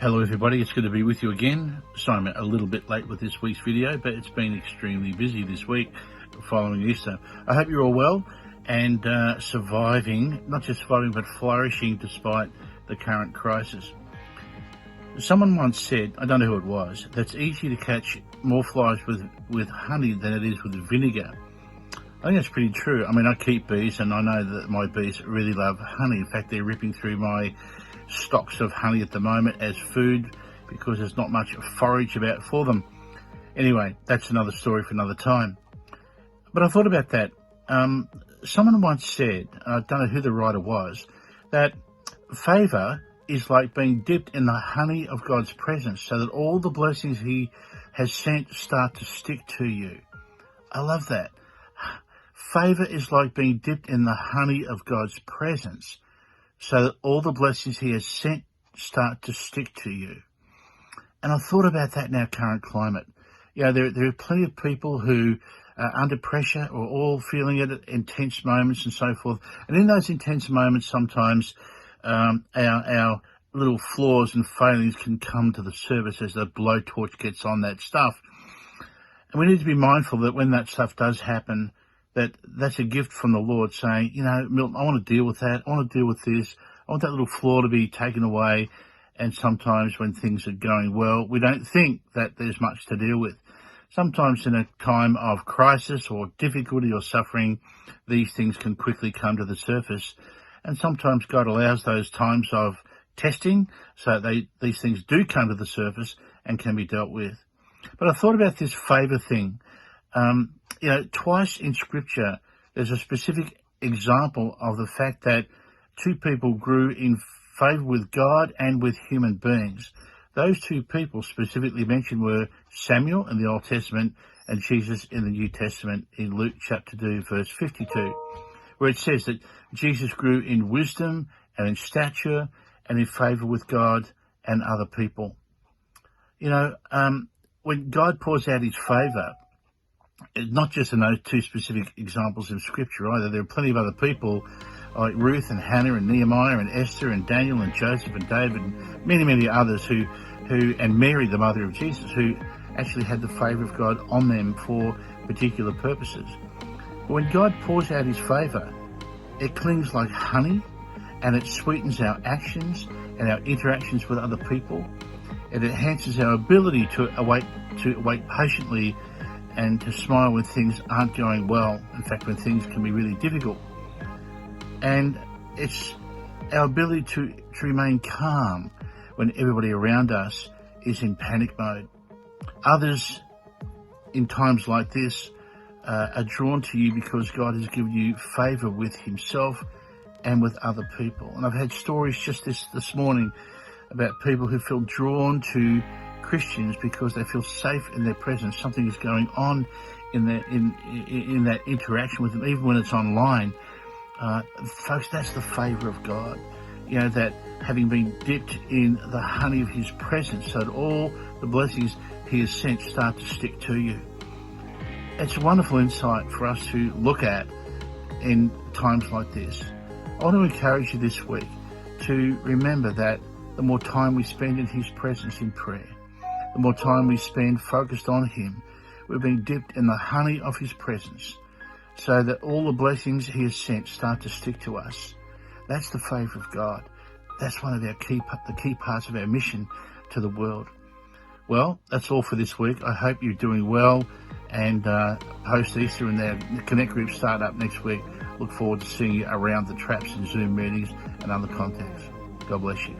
Hello everybody, it's good to be with you again. Sorry I'm a little bit late with this week's video, but it's been extremely busy this week following Easter. I hope you're all well and surviving, not just surviving but flourishing despite the current crisis. Someone once said, I don't know who it was, that it's easier to catch more flies with honey than it is with vinegar. I think that's pretty true. I mean, I keep bees and I know that my bees really love honey. In fact, they're ripping through my stocks of honey at the moment as food because there's not much forage about for them. Anyway, that's another story for another time. But I thought about that. Someone once said, I don't know who the writer was, that favour is like being dipped in the honey of God's presence so that all the blessings he has sent start to stick to you. I love that. Favour is like being dipped in the honey of God's presence so that all the blessings he has sent start to stick to you. And I thought about that in our current climate. You know, there are plenty of people who are under pressure or all feeling it at intense moments and so forth. And in those intense moments, sometimes our little flaws and failings can come to the surface as the blowtorch gets on that stuff. And we need to be mindful that when that stuff does happen, that's a gift from the Lord saying, you know, Milton, I want to deal with that. I want to deal with this. I want that little flaw to be taken away. And sometimes when things are going well, we don't think that there's much to deal with. Sometimes in a time of crisis or difficulty or suffering, these things can quickly come to the surface. And sometimes God allows those times of testing so these things do come to the surface and can be dealt with. But I thought about this favour thing. You know, twice in Scripture, there's a specific example of the fact that two people grew in favour with God and with human beings. Those two people specifically mentioned were Samuel in the Old Testament and Jesus in the New Testament in Luke chapter 2, verse 52, where it says that Jesus grew in wisdom and in stature and in favour with God and other people. You know, when God pours out his favour, it's not just in those two specific examples in Scripture either. There are plenty of other people like Ruth and Hannah and Nehemiah and Esther and Daniel and Joseph and David and many, many others who and Mary, the mother of Jesus, who actually had the favour of God on them for particular purposes. But when God pours out his favour, it clings like honey and it sweetens our actions and our interactions with other people. It enhances our ability to await patiently and to smile when things aren't going well. In fact, when things can be really difficult. And it's our ability to remain calm when everybody around us is in panic mode. Others, in times like this, are drawn to you because God has given you favour with himself and with other people. And I've had stories just this morning about people who feel drawn to Christians because they feel safe in their presence. Something is going on in that interaction with them, even when it's online. Folks, that's the favour of God. You know, that having been dipped in the honey of his presence so that all the blessings he has sent start to stick to you. It's a wonderful insight for us to look at in times like this. I want to encourage you this week to remember that the more time we spend in his presence in prayer, the more time we spend focused on him, we're being dipped in the honey of his presence so that all the blessings he has sent start to stick to us. That's the favour of God. That's one of the key parts of our mission to the world. Well, that's all for this week. I hope you're doing well and post-Easter and their Connect group start up next week. Look forward to seeing you around the traps and Zoom meetings and other contacts. God bless you.